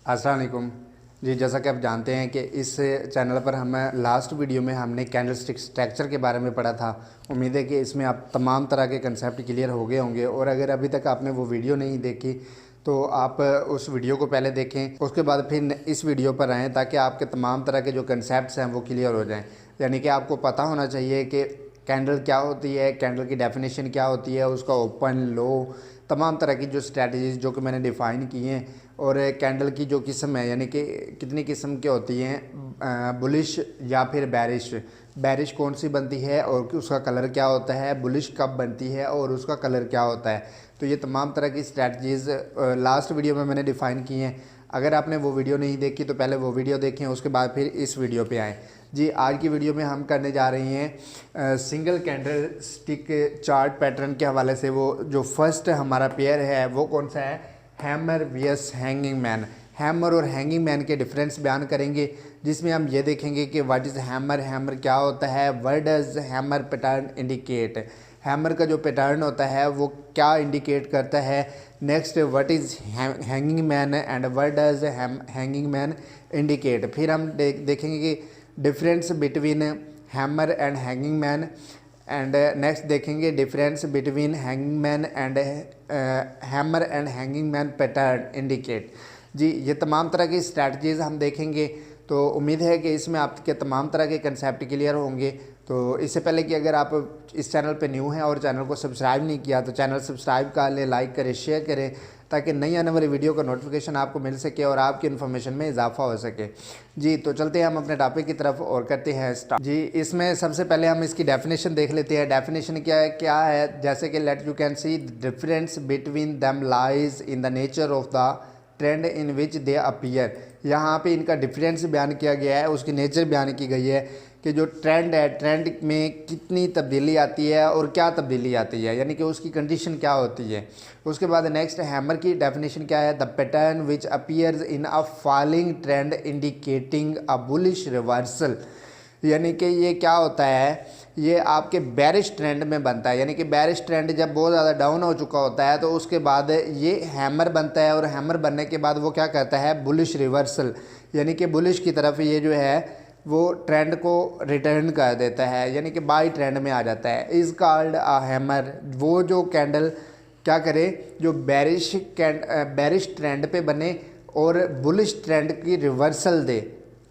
अस्सलाम वालेकुम जी। जैसा कि आप जानते हैं कि इस चैनल पर हम लास्ट वीडियो में हमने कैंडल स्टिक स्ट्रक्चर के बारे में पढ़ा था। उम्मीद है कि इसमें आप तमाम तरह के कंसेप्ट क्लियर हो गए होंगे, और अगर अभी तक आपने वो वीडियो नहीं देखी तो आप उस वीडियो को पहले देखें, उसके बाद फिर इस वीडियो पर आएँ ताकि आपके तमाम तरह के जो कंसेप्ट हैं वो क्लियर हो जाएँ। यानी कि आपको पता होना चाहिए कि कैंडल क्या होती है, कैंडल की डेफिनेशन क्या होती है, उसका ओपन लो, तमाम तरह की जो स्ट्रैटेजीज़ जो कि मैंने डिफ़ाइन की हैं, और कैंडल की जो किस्म है यानी कि कितनी किस्म की होती हैं, बुलिश या फिर बैरिश। बैरिश कौन सी बनती है और उसका कलर क्या होता है, बुलिश कब बनती है और उसका कलर क्या होता है। तो ये तमाम तरह की स्ट्रैटेजीज़ लास्ट वीडियो में मैंने डिफ़ाइन की हैं। अगर आपने वो वीडियो नहीं देखी तो पहले वो वीडियो देखें, उसके बाद फिर इस वीडियो पे आएँ। जी, आज की वीडियो में हम करने जा रहे हैं single candle stick chart pattern के हवाले से। वो जो फर्स्ट हमारा पेयर है वो कौन सा है, hammer vs hanging man. Hammer और हैंगिंग मैन के डिफरेंस बयान करेंगे, जिसमें हम ये देखेंगे कि व्हाट इज़ हैमर, हैमर क्या होता है, what does hammer pattern indicate, hammer का जो पैटर्न होता है वो क्या इंडिकेट करता है। Next, what is hanging man and what does hanging man indicate. फिर हम देखेंगे कि difference between hammer and hanging man, and next देखेंगे difference between hanging man and hammer and hanging man pattern indicate. जी, ये तमाम तरह की स्ट्रैटेजीज़ हम देखेंगे। तो उम्मीद है कि इसमें आपके तमाम तरह के कंसेप्ट क्लियर होंगे। तो इससे पहले कि अगर आप इस चैनल पे न्यू हैं और चैनल को सब्सक्राइब नहीं किया तो चैनल सब्सक्राइब कर लें, लाइक करें, शेयर करें, ताकि नई आने वाली वीडियो का नोटिफिकेशन आपको मिल सके और आपकी इन्फॉर्मेशन में इजाफा हो सके। जी, तो चलते हैं हम अपने टॉपिक की तरफ और करते हैं स्टार्ट। जी, इसमें सबसे पहले हम इसकी डेफिनेशन देख लेते हैं। डेफिनेशन क्या है, जैसे कि let you can see difference between them lies in the nature of the trend in which they appear. यहाँ पे इनका डिफरेंस बयान किया गया है, उसकी नेचर बयान की गई है कि जो ट्रेंड है, ट्रेंड में कितनी तब्दीली आती है और क्या तब्दीली आती है, यानी कि उसकी कंडीशन क्या होती है। उसके बाद नेक्स्ट हैमर की डेफिनेशन क्या है, the pattern which appears in a falling trend indicating a bullish reversal. यानी कि ये क्या होता है, ये आपके बैरिश ट्रेंड में बनता है। यानी कि बैरिश ट्रेंड जब बहुत ज़्यादा डाउन हो चुका होता है तो उसके बाद ये हैमर बनता है, और हैमर बनने के बाद वो क्या करता है, बुलिश रिवर्सल, यानी कि बुलिश की तरफ ये जो है वो ट्रेंड को रिटर्न कर देता है, यानी कि बाई ट्रेंड में आ जाता है। Is called a hammer. वो जो कैंडल क्या करे, जो बैरिश ट्रेंड पे बने और बुलिश ट्रेंड की रिवर्सल दे,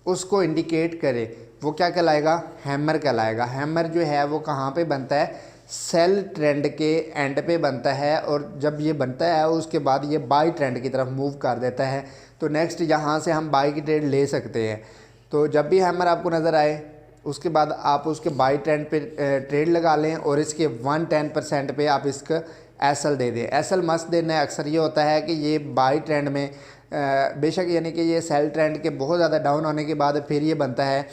उसको इंडिकेट करे, वो क्या कहलाएगा, हैमर कहलाएगा। हैमर जो है वो कहाँ पे बनता है, सेल ट्रेंड के एंड पे बनता है, और जब ये बनता है उसके बाद ये बाई ट्रेंड की तरफ मूव कर देता है। तो नेक्स्ट यहाँ से हम बाई की ट्रेड ले सकते हैं। तो जब भी हैमर आपको नज़र आए उसके बाद आप उसके बाई ट्रेंड पे ट्रेड लगा लें, और इसके 110% पे आप इसका एसएल दे दें। एसएल मस्ट देना है। अक्सर ये होता है कि ये बाई ट्रेंड में बेशक यानी कि ये सेल ट्रेंड के बहुत ज़्यादा डाउन होने के बाद फिर ये बनता है,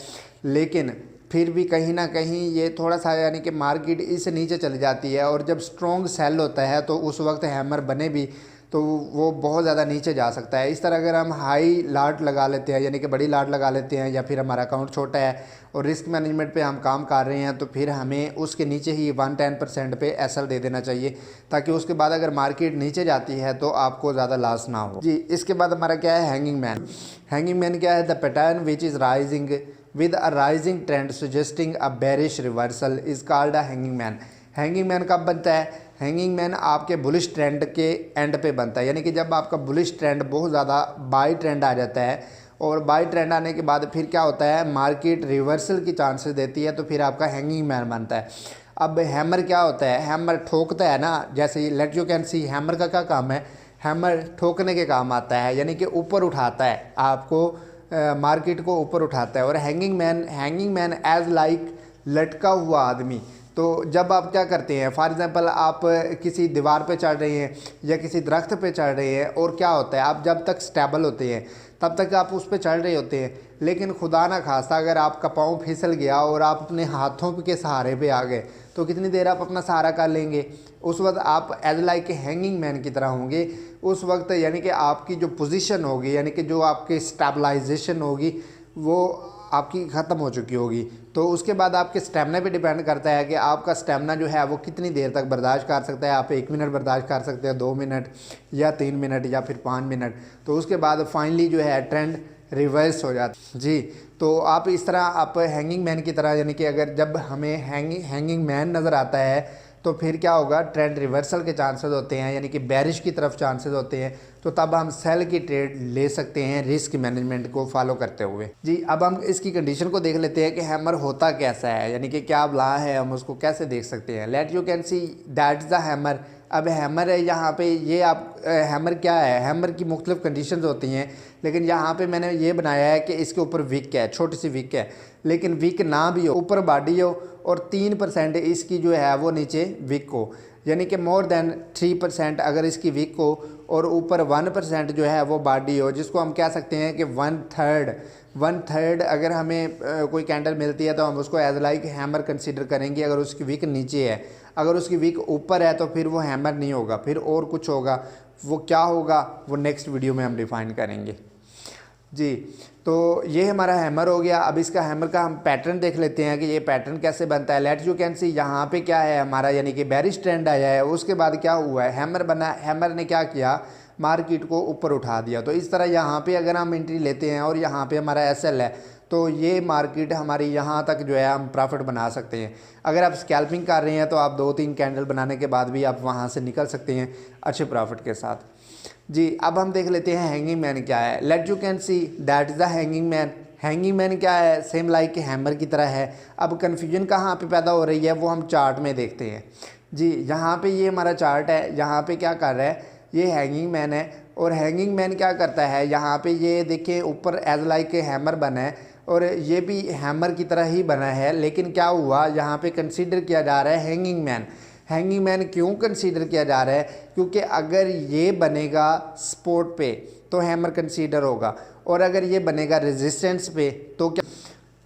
लेकिन फिर भी कहीं ना कहीं ये थोड़ा सा यानी कि मार्केट इससे नीचे चली जाती है, और जब स्ट्रॉन्ग सेल होता है तो उस वक्त हैमर बने भी तो वो बहुत ज़्यादा नीचे जा सकता है। इस तरह अगर हम हाई लाट लगा लेते हैं, यानी कि बड़ी लाट लगा लेते हैं, या फिर हमारा अकाउंट छोटा है और रिस्क मैनेजमेंट पे हम काम कर रहे हैं, तो फिर हमें उसके नीचे ही 110% पे एसएल दे देना चाहिए, ताकि उसके बाद अगर मार्केट नीचे जाती है तो आपको ज़्यादा लॉस ना हो। जी, इसके बाद हमारा क्या है, हैंगिंग मैन। हैंगिंग मैन क्या है, the pattern which is rising with a rising trend suggesting a bearish reversal is called a hanging man। Hanging man कब बनता है, हैंगिंग मैन आपके बुलिश ट्रेंड के एंड पे बनता है, यानी कि जब आपका बुलिश ट्रेंड बहुत ज़्यादा बाई ट्रेंड आ जाता है, और बाई ट्रेंड आने के बाद फिर क्या होता है, मार्केट रिवर्सल की चांसेस देती है, तो फिर आपका हैंगिंग मैन बनता है। अब हैमर क्या होता है, हैमर ठोकता है ना, जैसे let you can see, hammer का क्या काम है, हैमर ठोकने के काम आता है, यानी कि ऊपर उठाता है आपको, मार्केट को ऊपर उठाता है। और हैंगिंग मैन एज लाइक लटका हुआ आदमी। तो जब आप क्या करते हैं, फॉर एग्ज़ाम्पल आप किसी दीवार पे चढ़ रहे हैं या किसी दरख्त पे चढ़ रहे हैं, और क्या होता है, आप जब तक स्टेबल होते हैं तब तक आप उस पर चढ़ रहे होते हैं, लेकिन खुदा ना खास्ता अगर आपका पाँव फिसल गया और आप अपने हाथों के सहारे पे आ गए तो कितनी देर आप अपना सहारा कर लेंगे, उस वक्त आप एज लाइक हैंगिंग मैन की तरह होंगे। उस वक्त यानी कि आपकी जो पोजीशन होगी, यानी कि जो आपकी स्टेबलाइजेशन होगी, वो आपकी ख़त्म हो चुकी होगी। तो उसके बाद आपके स्टेमिना पे डिपेंड करता है कि आपका स्टेमिना जो है वो कितनी देर तक बर्दाश्त कर सकता है। आप 1 मिनट बर्दाश्त कर सकते हैं, 2 मिनट या 3 मिनट या फिर 5 मिनट। तो उसके बाद फाइनली जो है ट्रेंड रिवर्स हो जाता जी। तो आप इस तरह आप हैंगिंग मैन की तरह, यानी कि अगर जब हमें हैंगिंग मैन नज़र आता है तो फिर क्या होगा, ट्रेंड रिवर्सल के चांसेस होते हैं, यानी कि बेरिश की तरफ चांसेस होते हैं। तो तब हम सेल की ट्रेड ले सकते हैं रिस्क मैनेजमेंट को फॉलो करते हुए जी। अब हम इसकी कंडीशन को देख लेते हैं कि हैमर होता कैसा है, यानी कि क्या ब्ला है, हम उसको कैसे देख सकते हैं। Let you can see that is the hammer. अब हैमर है यहाँ पे, ये आप हैमर क्या है, हैमर की मुख्तलिफ कंडीशंस होती हैं, लेकिन यहाँ पे मैंने ये बनाया है कि इसके ऊपर विक है, छोटी सी विक है, लेकिन विक ना भी हो, ऊपर बॉडी हो और 3% इसकी जो है वो नीचे विक हो, यानी कि मोर देन 3% अगर इसकी विक हो और ऊपर 1% जो है वो बॉडी हो, जिसको हम कह सकते हैं कि 1/3 अगर हमें कोई कैंडल मिलती है तो हम उसको एज लाइक हैमर कंसीडर करेंगे। अगर उसकी विक नीचे है, अगर उसकी विक ऊपर है तो फिर वो हैमर नहीं होगा, फिर और कुछ होगा। वो क्या होगा वो नेक्स्ट वीडियो में हम डिफ़ाइन करेंगे जी। तो ये हमारा हैमर हो गया। अब इसका हैमर का हम पैटर्न देख लेते हैं कि ये पैटर्न कैसे बनता है। लेट यू कैन सी यहाँ पे क्या है हमारा, यानी कि बेरिश ट्रेंड आया है, उसके बाद क्या हुआ है, हैमर बना, हैमर ने क्या किया, मार्केट को ऊपर उठा दिया। तो इस तरह यहाँ पे अगर हम एंट्री लेते हैं और यहाँ पे हमारा एसएल है तो ये मार्केट हमारी यहाँ तक जो है हम प्रॉफिट बना सकते हैं। अगर आप स्कैल्पिंग कर रहे हैं तो आप 2-3 कैंडल बनाने के बाद भी आप वहाँ से निकल सकते हैं अच्छे प्रॉफिट के साथ जी। अब हम देख लेते हैं हैंगिंग मैन क्या है। Let you can see that is the hanging man. Hanging man क्या है, सेम लाइक हैमर की तरह है। अब कन्फ्यूजन कहाँ पे पैदा हो रही है वो हम चार्ट में देखते हैं जी। यहाँ पे ये हमारा चार्ट है, यहाँ पे क्या कर रहा है, ये हैंगिंग मैन है। और हैंगिंग मैन क्या करता है, यहाँ पे ये देखिए ऊपर एज लाइक हैमर बना है और ये भी हैमर की तरह ही बना है, लेकिन क्या हुआ, यहाँ पे कंसीडर किया जा रहा है हैंगिंग मैन। हैंगिंग मैन क्यों कंसीडर किया जा रहा है, क्योंकि अगर ये बनेगा सपोर्ट पे तो हैमर कंसीडर होगा, और अगर ये बनेगा रेजिस्टेंस पे तो क्या,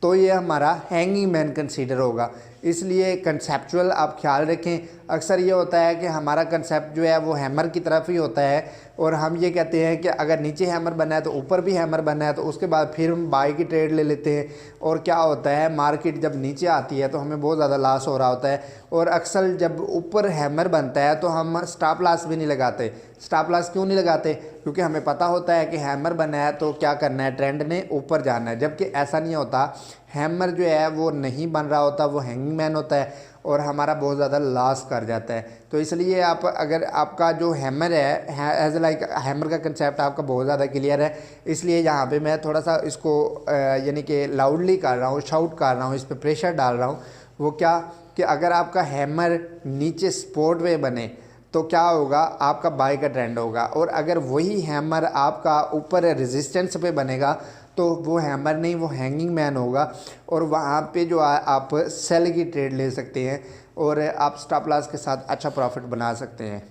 तो ये हमारा हैंगिंग मैन कंसीडर होगा। इसलिए कंसेप्चुअल आप ख्याल रखें। अक्सर ये होता है कि हमारा कंसेप्ट जो है वो हैमर की तरफ ही होता है, और हम ये कहते हैं कि अगर नीचे हैमर बना है तो ऊपर भी हैमर बना है, तो उसके बाद फिर हम बाई की ट्रेड ले लेते हैं। और क्या होता है, मार्केट जब नीचे आती है तो हमें बहुत ज़्यादा लॉस हो रहा होता है, और अक्सर जब ऊपर हैमर बनता है तो हम स्टॉप लॉस भी नहीं लगाते। स्टॉप लॉस क्यों नहीं लगाते, क्योंकि हमें पता होता है कि हैमर बना है तो क्या करना है, ट्रेंड ने ऊपर जाना है। जबकि ऐसा नहीं होता, हैमर जो है वो नहीं बन रहा होता, वो हैंगिंग मैन होता है और हमारा बहुत ज़्यादा लॉस कर जाता है। तो इसलिए आप, अगर आपका जो हैमर है एज लाइक हैमर का कंसेप्ट आपका बहुत ज़्यादा क्लियर है, इसलिए यहाँ पे मैं थोड़ा सा इसको यानी कि लाउडली कर रहा हूँ, शाउट कर रहा हूँ, इस पर प्रेशर डाल रहा हूँ। वो क्या कि अगर आपका हैमर नीचे सपोर्ट वे बने तो क्या होगा, आपका बाय का ट्रेंड होगा, और अगर वही हैमर आपका ऊपर रेजिस्टेंस पे बनेगा तो वो हैमर नहीं, वो हैंगिंग मैन होगा, और वहाँ पे जो आप सेल की ट्रेड ले सकते हैं और आप स्टॉप लॉस के साथ अच्छा प्रॉफिट बना सकते हैं।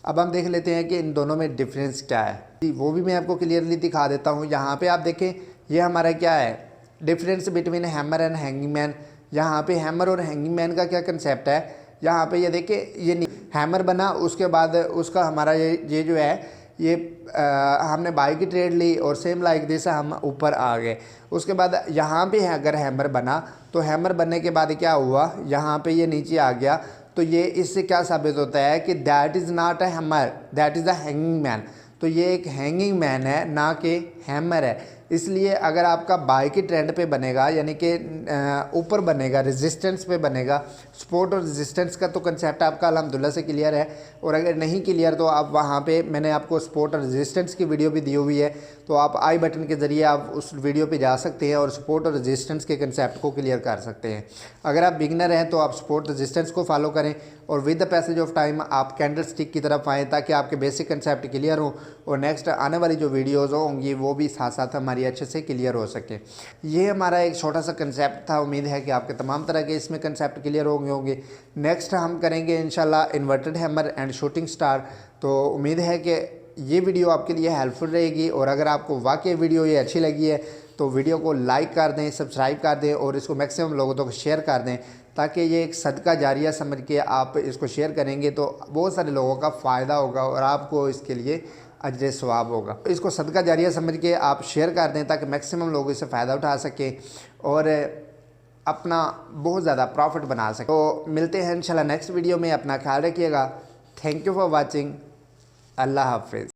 अब हम देख लेते हैं कि इन दोनों में डिफरेंस क्या है, वो भी मैं आपको क्लियरली दिखा देता हूँ। यहाँ पे आप देखें, ये हमारा क्या है, difference between hammer and hanging man. यहाँ पे हैमर और हैंगिंग मैन का क्या कंसेप्ट है, यहाँ पे ये देखिए, ये हैमर बना, उसके बाद उसका हमारा ये जो है ये हमने बाई की ट्रेड ली और सेम लाइक दिस हम ऊपर आ गए। उसके बाद यहाँ पे अगर हैमर बना तो हैमर बनने के बाद क्या हुआ, यहाँ पे ये नीचे आ गया। तो ये इससे क्या साबित होता है कि that is not a hammer, that is the hanging man. तो ये एक हैंगिंग मैन है, ना कि हैमर है। इसलिए अगर आपका बाई की ट्रेंड पे बनेगा, यानी कि ऊपर बनेगा, रेजिस्टेंस पे बनेगा, सपोर्ट और रेजिस्टेंस का तो कंसेप्ट आपका अल्हम्दुलिल्लाह से क्लियर है। और अगर नहीं क्लियर तो आप वहाँ पे मैंने आपको सपोर्ट और रेजिस्टेंस की वीडियो भी दी हुई है, तो आप आई बटन के ज़रिए आप उस वीडियो पे जा सकते हैं और सपोर्ट और रेजिस्टेंस के कंसेप्ट को क्लियर कर सकते हैं। अगर आप बिगनर हैं तो आप सपोर्ट रेजिस्टेंस को फॉलो करें और with the passage of time आप कैंडल स्टिक की तरफ आएँ, ताकि आपके बेसिक कंसेप्ट क्लियर हो और नेक्स्ट आने वाली जो वीडियोज़ होंगी वो भी साथ साथ हमारी अच्छे से क्लियर हो सके। ये हमारा एक छोटा सा कंसेप्ट था। उम्मीद है कि आपके तमाम तरह के इसमें कंसेप्ट क्लियर होंगे। नेक्स्ट हम करेंगे इंशाल्लाह inverted hammer and shooting star. तो उम्मीद है कि ये वीडियो आपके लिए हेल्पफुल रहेगी, और अगर आपको वाकई वीडियो ये अच्छी लगी है तो वीडियो को लाइक कर दें, सब्सक्राइब कर दें और इसको मैक्सिमम लोगों तक शेयर कर दें, ताकि ये एक सदका जारिया समझ के आप इसको शेयर करेंगे तो बहुत सारे लोगों का फ़ायदा होगा और आपको इसके लिए अजर सवाब होगा। इसको सदका जारिया समझ के आप शेयर कर दें ताकि मैक्सिमम लोग इससे फ़ायदा उठा सकें और अपना बहुत ज़्यादा प्रॉफिट बना सकें। तो मिलते हैं इंशाल्लाह नेक्स्ट वीडियो में। अपना ख्याल रखिएगा। Thank you for watching. अल्लाह हाफिज़।